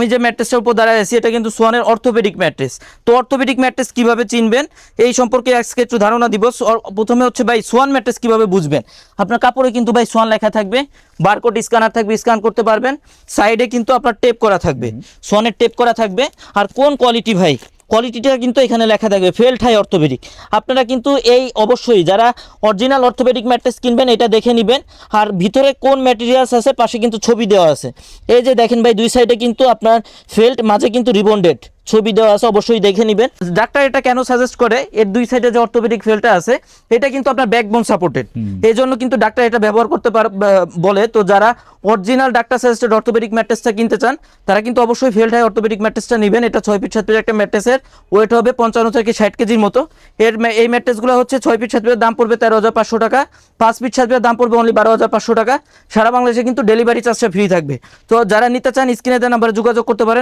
আমি যে ম্যাট্রেসটার উপর দাঁড়ায় আছি এটা কিন্তু সোয়ানের অর্থোপেডিক ম্যাট্রেস। তো অর্থোপেডিক ম্যাট্রেস কিভাবে চিনবেন এই সম্পর্কে আজকে একটু ধারণা দিব। প্রথমে হচ্ছে ভাই সোয়ান ম্যাট্রেস কিভাবে বুঝবেন, আপনার কাপড়ে কিন্তু ভাই সোয়ান লেখা থাকবে, বারকোড স্ক্যানার থাকবে, স্ক্যান করতে পারবেন। সাইডে কিন্তু আপনার টেপ করা থাকবে, সোয়ানের টেপ করা থাকবে। আর কোন কোয়ালিটি ভাই, কোয়ালিটিটা কিন্তু এখানে লেখা থাকবে ফেল্ট হাই অর্থোপেডিক। আপনারা কিন্তু এই অবশ্যই যারা অরিজিনাল অর্থোপেডিক ম্যাট্রেস কিনবেন এটা দেখে নেবেন। আর ভিতরে কোন ম্যাটেরিয়ালস আছে পাশে কিন্তু ছবি দেওয়া আছে। এই যে দেখেন ভাই দুই সাইডে কিন্তু আপনার ফেল্ট, মাঝে কিন্তু রিবন্ডেড ছবি দেওয়া আছে, অবশ্যই দেখে নেবেন। ডাক্তার এটা কেন সাজেস্ট করে, এর দুই সাইডে যে অর্থোপেডিক ফেল্টটা আছে এটা কিন্তু আপনার ব্যাকবোন সাপোর্টেড, এই জন্য কিন্তু ডাক্তার এটা ব্যবহার করতে বলে। তো যারা অরিজিনাল ডাক্তার সাজেস্টেড অর্থোপেডিক ম্যাট্রেসটা কিনতে চান তারা কিন্তু অবশ্যই ফেল্ট হাই অর্থোপেডিক ম্যাট্রেসটা নেবেন। এটা 6 ফিট 7 ফিট একটা ম্যাট্রেসের ওয়েট হবে 55 থেকে 60 কেজির মতো। এই ম্যাট্রেসগুলো হচ্ছে 6 ফিট 7 ফিটের দাম পড়বে 13,500 টাকা, 5 ফিট 7 ফিটের দাম পড়বে অনলি 12,500 টাকা। সারা বাংলাদেশে কিন্তু ডেলিভারি চার্জটা ফ্রি থাকবে। তো যারা নিতে চান স্ক্রিনে দেওয়া নাম্বারে যোগাযোগ করতে পারেন।